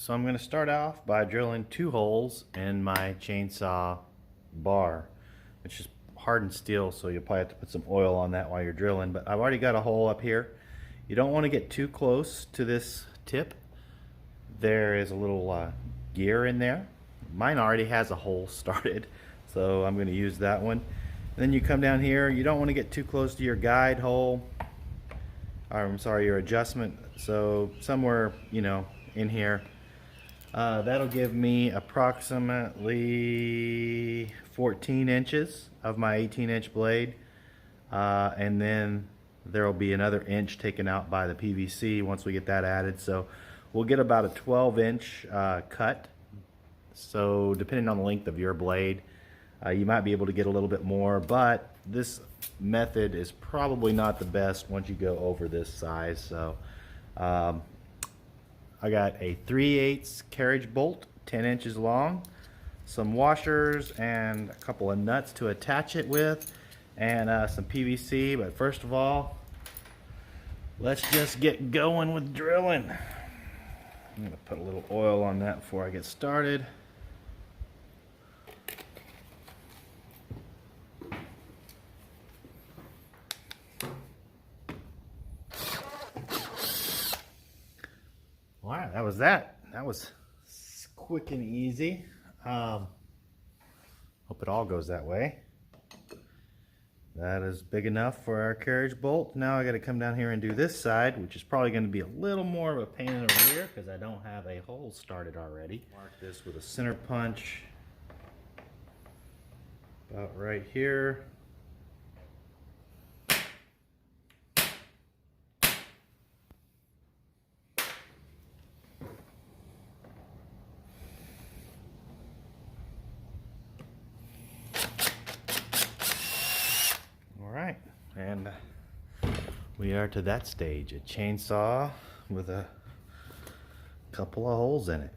So I'm going to start off by drilling 2 holes in my chainsaw bar, which is hardened steel, so you'll probably have to put some oil on that while you're drilling. But I've already got a hole up here. You don't want to get too close to this tip. There is a little gear in there. Mine already has a hole started, so I'm going to use that one. And then you come down here. You don't want to get too close to your guide hole, or I'm sorry, your adjustment. So somewhere, in here. That'll give me approximately 14 inches of my 18-inch blade, and then there will be another inch taken out by the PVC once we get that added. So we'll get about a 12-inch cut. So depending on the length of your blade, you might be able to get a little bit more, but this method is probably not the best once you go over this size. So I got a 3/8 carriage bolt, 10 inches long, some washers and a couple of nuts to attach it with, and some PVC. But first of all, let's just get going with drilling. I'm going to put a little oil on that before I get started. Alright, that was that. That was quick and easy. Hope it all goes that way. That is big enough for our carriage bolt. Now I got to come down here and do this side, which is probably going to be a little more of a pain in the rear because I don't have a hole started already. Mark this with a center punch about right here. Alright, and we are to that stage, a chainsaw with a couple of holes in it.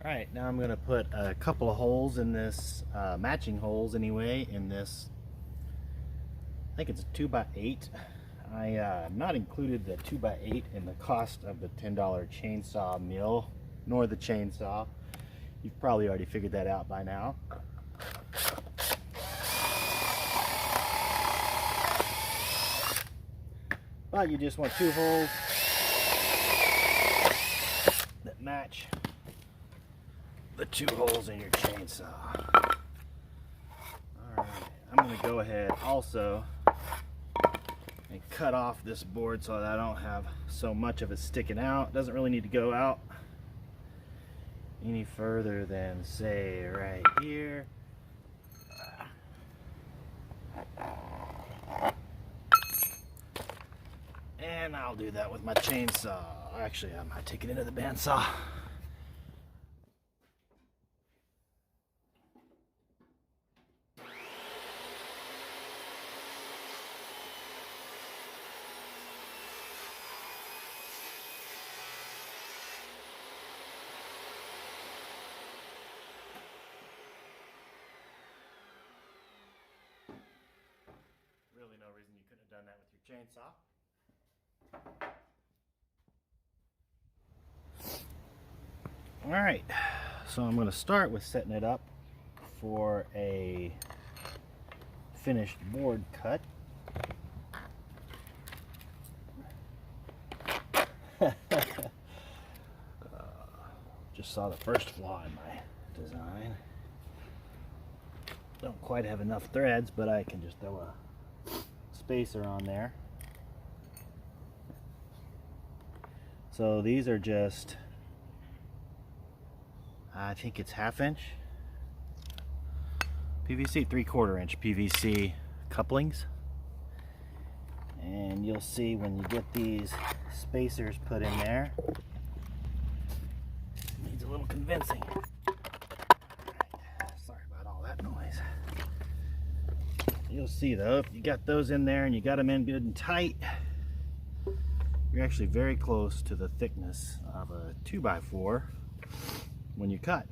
Alright, now I'm going to put a couple of holes in this, matching holes anyway, in this, I think it's a 2x8. I not included the 2x8 in the cost of the $10 chainsaw mill, nor the chainsaw. You've probably already figured that out by now. But you just want 2 holes that match the 2 holes in your chainsaw. Alright, I'm going to go ahead also and cut off this board so that I don't have so much of it sticking out. Doesn't really need to go out any further than, say, right here. And I'll do that with my chainsaw. Actually, I might take it into the bandsaw. Really no reason you couldn't have done that with your chainsaw. Alright, so I'm going to start with setting it up for a finished board cut. Just saw the first flaw in my design. Don't quite have enough threads, but I can just throw a spacer on there. So these are just, I think it's 1/2 inch PVC, 3/4 inch PVC couplings. And you'll see when you get these spacers put in there, it needs a little convincing. Right. Sorry about all that noise. You'll see though, if you got those in there and you got them in good and tight, you're actually very close to the thickness of a 2x4 when you cut.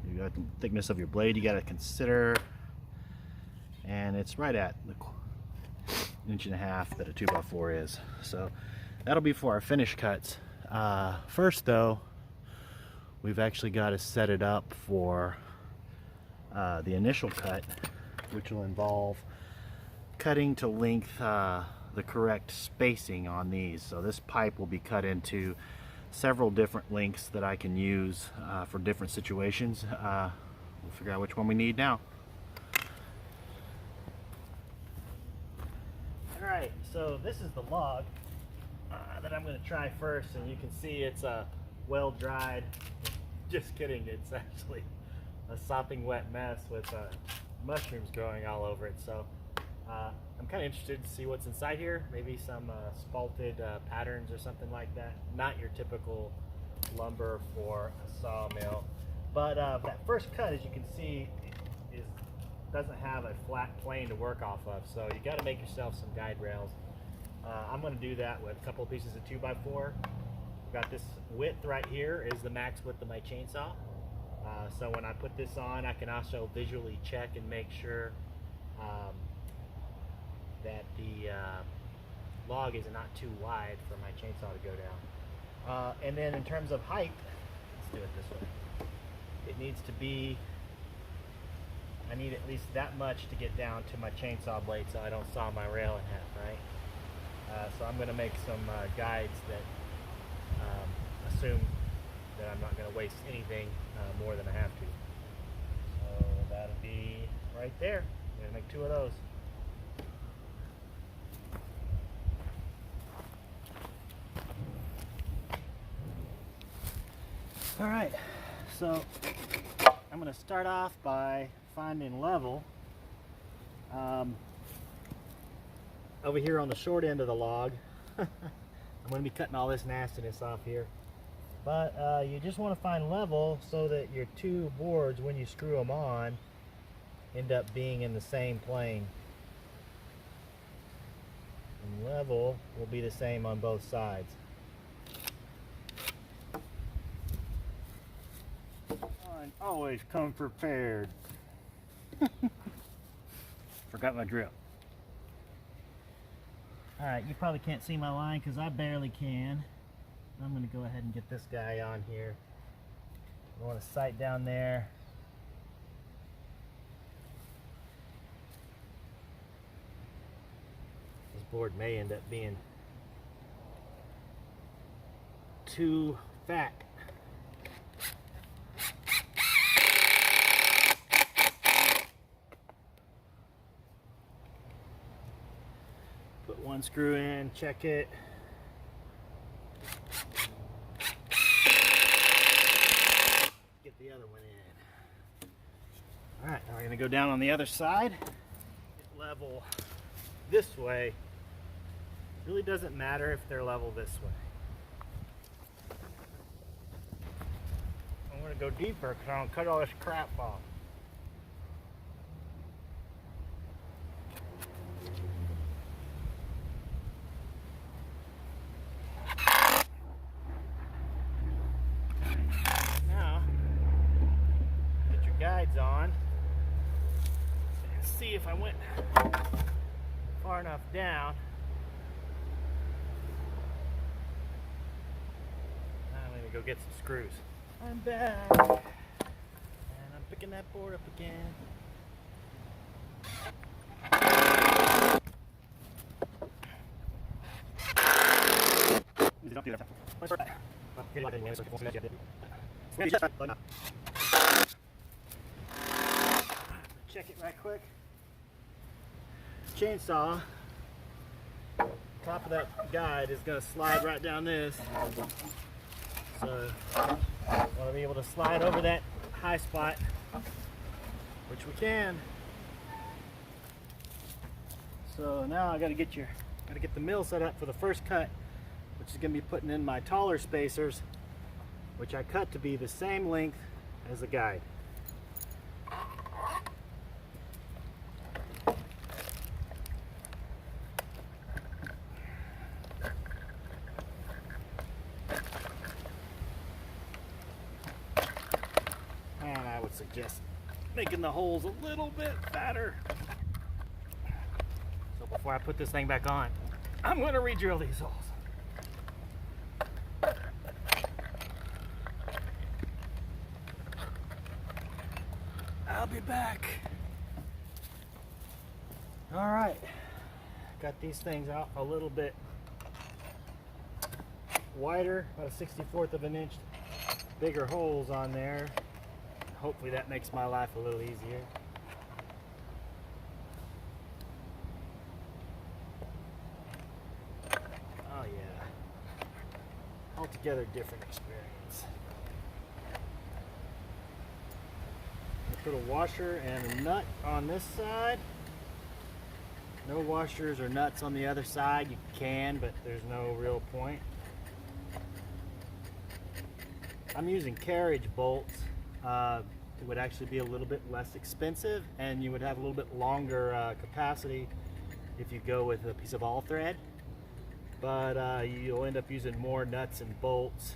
You got the thickness of your blade you got to consider, and it's right at the 1.5 inches that a 2x4 is. So that'll be for our finish cuts. First though, we've actually got to set it up for the initial cut, which will involve cutting to length the correct spacing on these. So this pipe will be cut into several different lengths that I can use for different situations. We'll figure out which one we need now. Alright, so this is the log that I'm going to try first, and you can see it's well dried. Just kidding, it's actually a sopping wet mess with mushrooms growing all over it. So I'm kind of interested to see what's inside here. Maybe some spalted patterns or something like that. Not your typical lumber for a sawmill. But that first cut, as you can see, doesn't have a flat plane to work off of. So you got to make yourself some guide rails. I'm going to do that with a couple of pieces of 2x4. I've got this width right here is the max width of my chainsaw. So when I put this on, I can also visually check and make sure that the log is not too wide for my chainsaw to go down. And then in terms of height, let's do it this way. It needs to be, I need at least that much to get down to my chainsaw blade so I don't saw my rail in half, right? So I'm going to make some guides that assume that I'm not going to waste anything more than I have to. So that'll be right there. I'm going to make 2 of those. All right, so I'm going to start off by finding level. Over here on the short end of the log, I'm going to be cutting all this nastiness off here. But you just want to find level so that your 2 boards, when you screw them on, end up being in the same plane. And level will be the same on both sides. Always come prepared. Forgot my drill. Alright, you probably can't see my line because I barely can. I'm going to go ahead and get this guy on here. I want to sight down there. This board may end up being too fat. Put one screw in, check it. Get the other one in. All right, now we're gonna go down on the other side. Get level this way. It really doesn't matter if they're level this way. I'm gonna go deeper because I don't cut all this crap off. On and see if I went far enough down. I'm gonna go get some screws. I'm back and I'm picking that board up again. Don't do that. Check it right quick. Chainsaw, top of that guide is going to slide right down this. So I want to be able to slide over that high spot, which we can. So now I got to get the mill set up for the first cut, which is going to be putting in my taller spacers, which I cut to be the same length as the guide. Suggest making the holes a little bit fatter. So before I put this thing back on, I'm going to re-drill these holes. back. All right, got these things out a little bit wider, about a 64th of an inch, bigger holes on there. Hopefully that makes my life a little easier. Oh yeah, altogether different experience. I put a washer and a nut on this side. No washers or nuts on the other side. You can, but there's no real point. I'm using carriage bolts. It would actually be a little bit less expensive, and you would have a little bit longer capacity if you go with a piece of all thread. But you'll end up using more nuts and bolts.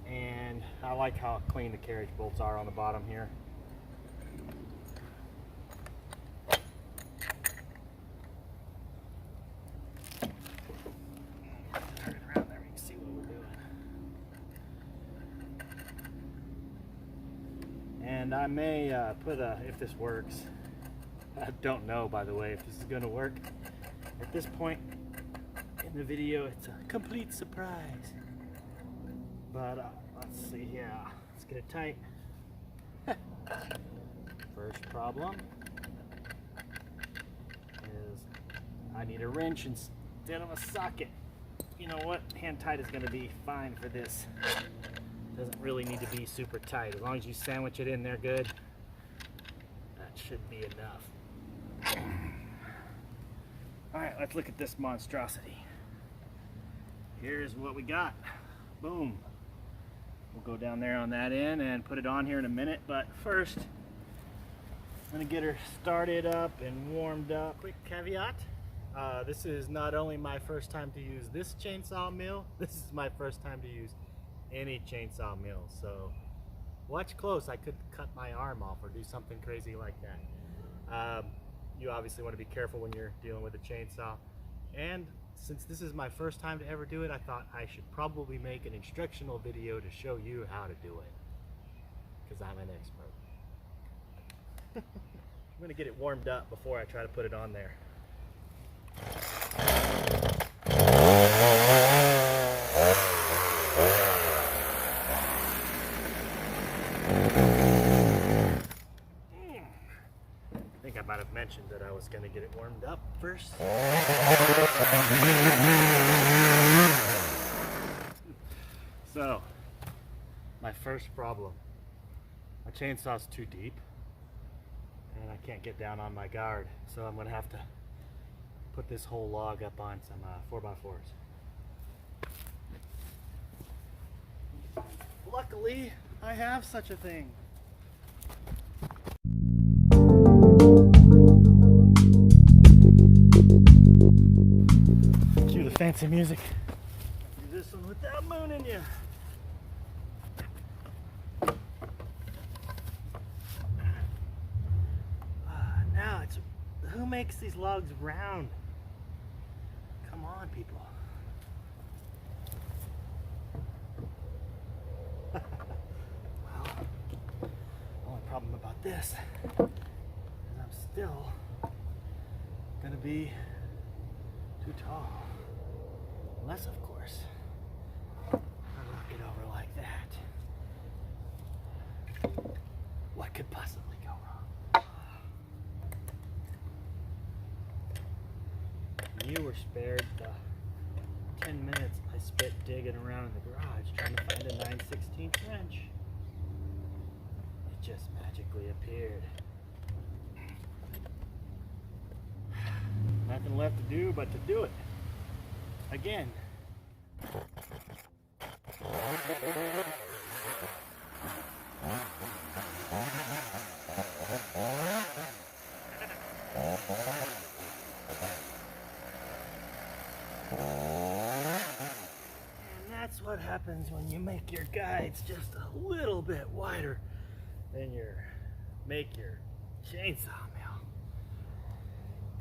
And I like how clean the carriage bolts are on the bottom here. And I may put if this works, I don't know, by the way, if this is going to work. At this point in the video, it's a complete surprise. But let's see, yeah, let's get it tight. First problem is I need a wrench instead of a socket. You know what, hand tight is going to be fine for this. Doesn't really need to be super tight. As long as you sandwich it in there good, that should be enough. All right, let's look at this monstrosity. Here's what we got. Boom. We'll go down there on that end and put it on here in a minute, but first I'm gonna get her started up and warmed up. Quick caveat, this is not only my first time to use this chainsaw mill, this is my first time to use any chainsaw mill, so watch close. I could cut my arm off or do something crazy like that. You obviously want to be careful when you're dealing with a chainsaw, and since this is my first time to ever do it, I thought I should probably make an instructional video to show you how to do it, because I'm an expert. I'm going to get it warmed up before I try to put it on there. I think I might have mentioned that I was going to get it warmed up first. So, my first problem. My chainsaw's too deep and I can't get down on my guard, so I'm going to have to put this whole log up on some 4x4s. Luckily, I have such a thing. Cue the fancy music. Do this one without mooning you. Now it's, who makes these logs round? Come on, people. Well, the only problem about this is I'm still gonna be too tall. Unless, of course, I lock it over like that. What could possibly go wrong? You were spared the 10 minutes I spent digging around in the garage trying to find a 9/16 wrench. It just magically appeared. Nothing left to do but to do it. Again. And that's what happens when you make your guides just a little bit wider than your chainsaw mill.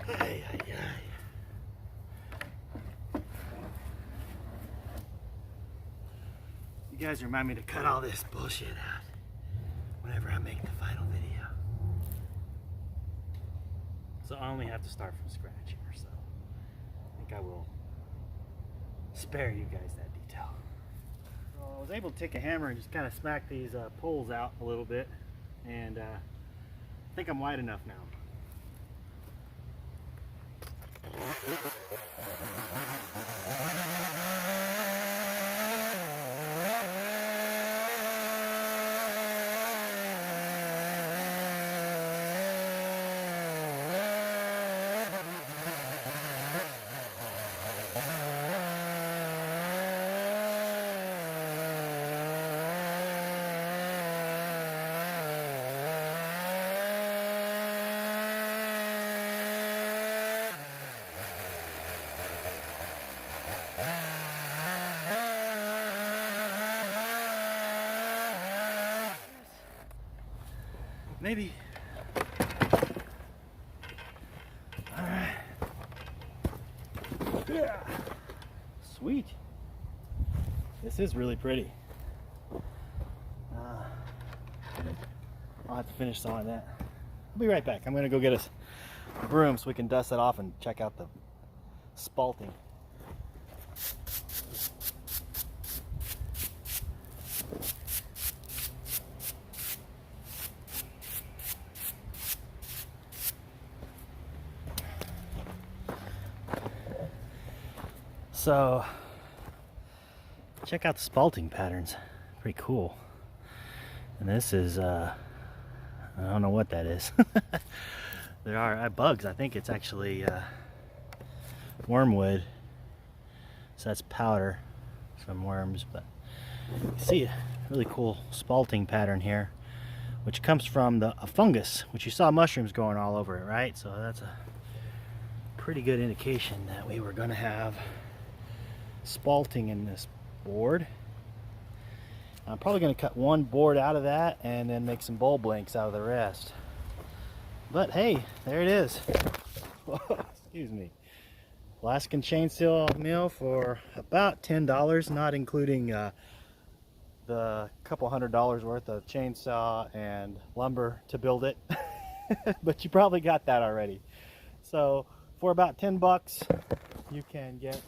Ay, ay, ay. You guys remind me to cut all this bullshit out whenever I'm make the final video. So I only have to start from scratch here, so I think I will spare you guys that detail. So I was able to take a hammer and just kind of smack these poles out a little bit, and I think I'm wide enough now. Maybe. All right. Yeah. Sweet. This is really pretty. I'll have to finish sawing that. I'll be right back. I'm going to go get us a broom so we can dust it off and check out the spalting. So, check out the spalting patterns. Pretty cool. And this is, I don't know what that is. There are bugs. I think it's actually wormwood. So that's powder from worms. But you see a really cool spalting pattern here, which comes from a fungus, which you saw mushrooms growing all over it, right? So that's a pretty good indication that we were going to have spalting in this board. I'm probably going to cut one board out of that and then make some bowl blanks out of the rest. But hey, there it is. Excuse me. Alaskan chainsaw mill for about $10, not including the couple $100 worth of chainsaw and lumber to build it. But you probably got that already. So for about 10 bucks, you can get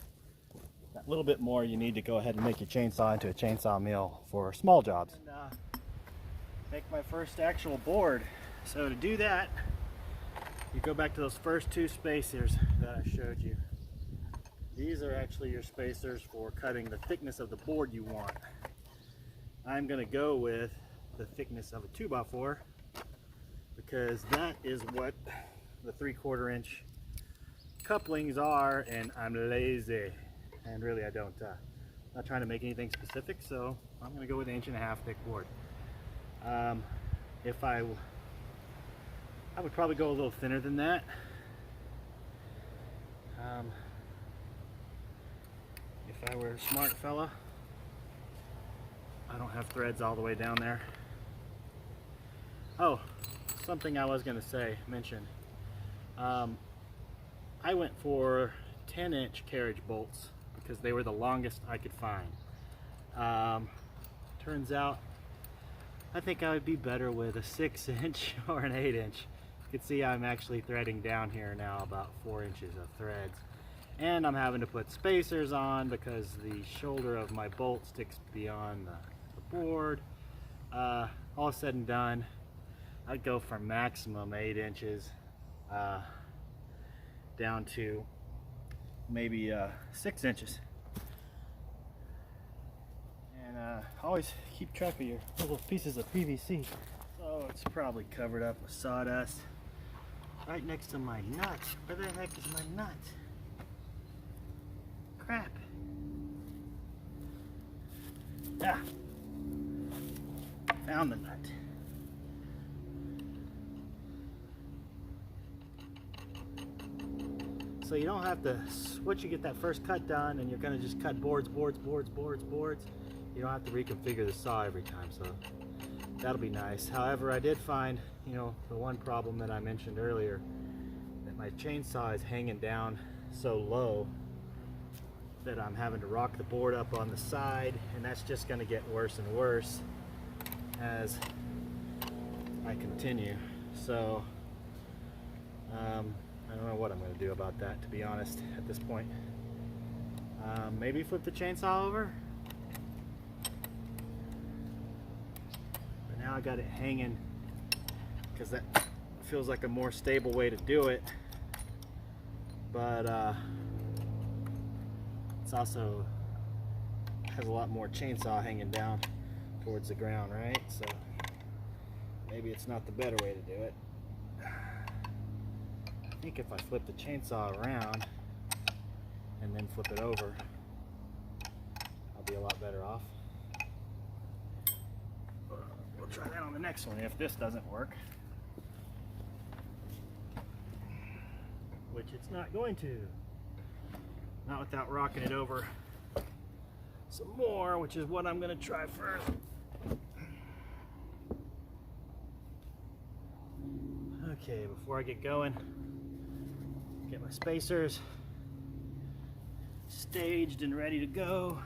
a little bit more. You need to go ahead and make your chainsaw into a chainsaw mill for small jobs. And, make my first actual board. So to do that, you go back to those first two spacers that I showed you. These are actually your spacers for cutting the thickness of the board you want. I'm going to go with the thickness of a 2x4 because that is what the 3/4 inch couplings are, and I'm lazy. And really I don't, not trying to make anything specific, so I'm going to go with an 1.5 inch thick board. If I would probably go a little thinner than that. If I were a smart fella. I don't have threads all the way down there. Oh, something I was going to mention. I went for 10-inch carriage bolts because they were the longest I could find. Turns out I think I would be better with a 6-inch or an 8-inch. You can see I'm actually threading down here now about 4 inches of threads. And I'm having to put spacers on because the shoulder of my bolt sticks beyond the board. All said and done, I'd go from maximum 8 inches down to maybe 6 inches. And always keep track of your little pieces of PVC. So it's probably covered up with sawdust right next to my nut. Where the heck is my nut? Crap. Ah, found the nut. So you don't have to, once you get that first cut done and you're going to just cut boards, you don't have to reconfigure the saw every time, so that'll be nice. However, I did find, the one problem that I mentioned earlier, that my chainsaw is hanging down so low that I'm having to rock the board up on the side, and that's just going to get worse and worse as I continue. So I don't know what I'm going to do about that, to be honest, at this point. Maybe flip the chainsaw over. But now I got it hanging because that feels like a more stable way to do it. But it's also has a lot more chainsaw hanging down towards the ground, right? So maybe it's not the better way to do it. I think if I flip the chainsaw around and then flip it over, I'll be a lot better off. We'll try that on the next one if this doesn't work. Which it's not going to. Not without rocking it over some more, which is what I'm going to try first. Okay, before I get going, get my spacers staged and ready to go.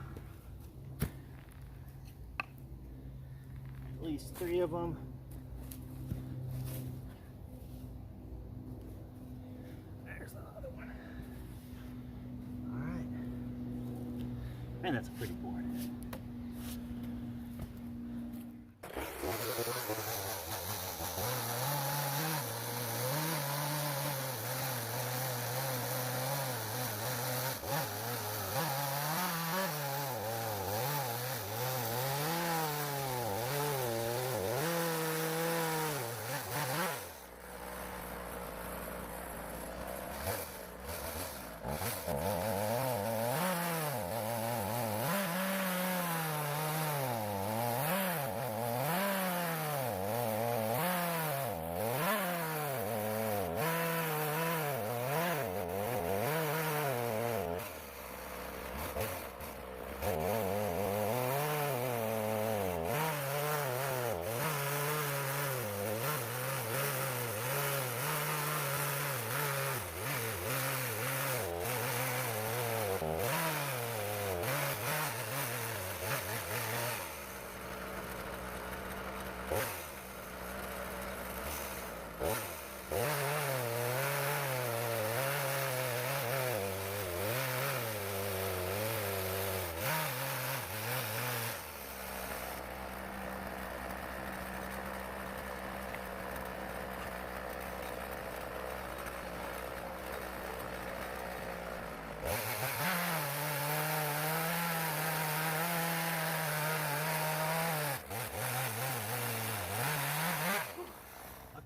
At least 3 of them. There's the other one. All right. Man, that's a pretty board.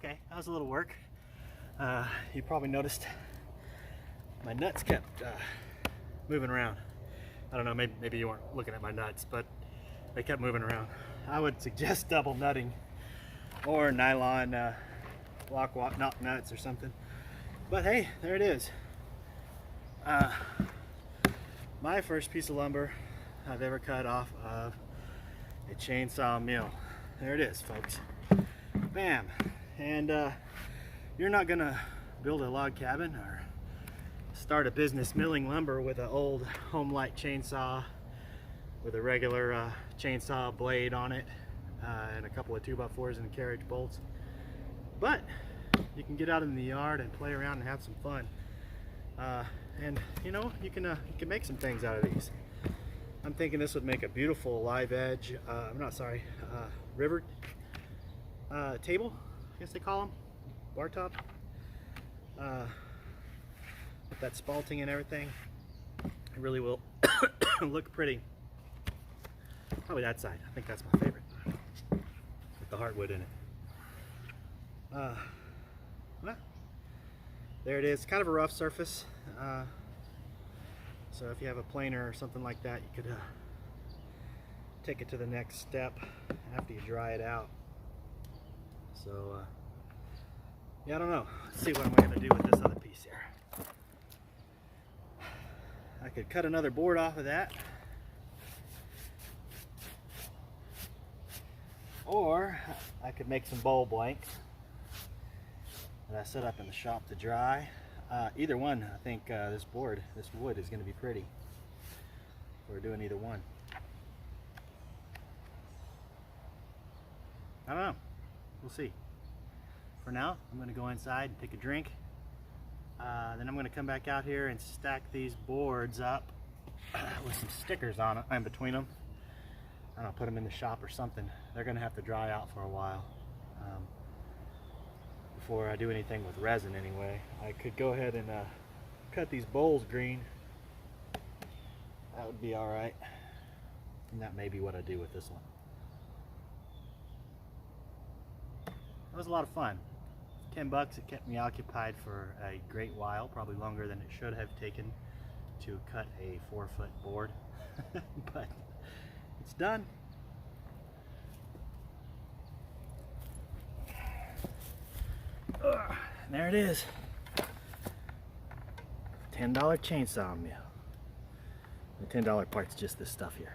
Okay, that was a little work. You probably noticed my nuts kept moving around. I don't know, maybe you weren't looking at my nuts, but they kept moving around. I would suggest double nutting or nylon lock knock nuts or something. But hey, there it is. My first piece of lumber I've ever cut off of a chainsaw mill. There it is, folks. Bam. And you're not gonna build a log cabin or start a business milling lumber with an old home light chainsaw with a regular chainsaw blade on it and a couple of 2x4s and carriage bolts. But you can get out in the yard and play around and have some fun. And you know, you can make some things out of these. I'm thinking this would make a beautiful live edge, river table, I guess they call them, bar top. With that spalting and everything, it really will look pretty. Probably that side, I think that's my favorite, with the hardwood in it. Well, there it is, kind of a rough surface. So if you have a planer or something like that, you could take it to the next step after you dry it out. So yeah, I don't know. Let's see what I'm going to do with this other piece here. I could cut another board off of that, or I could make some bowl blanks that I set up in the shop to dry. Either one, I think this wood is going to be pretty. We're doing either one. I don't know. We'll see. for now. I'm going to go inside and take a drink. Then I'm going to come back out here and stack these boards up with some stickers on it in between them. I don't know, put them in the shop or something. They're going to have to dry out for a while before I do anything with resin anyway. I could go ahead and cut these bowls green. That would be alright. And that may be what I do with this one. That was a lot of fun. $10, it kept me occupied for a great while, probably longer than it should have taken to cut a 4-foot board. But it's done. There it is. $10 chainsaw mill. The $10 part's just this stuff here.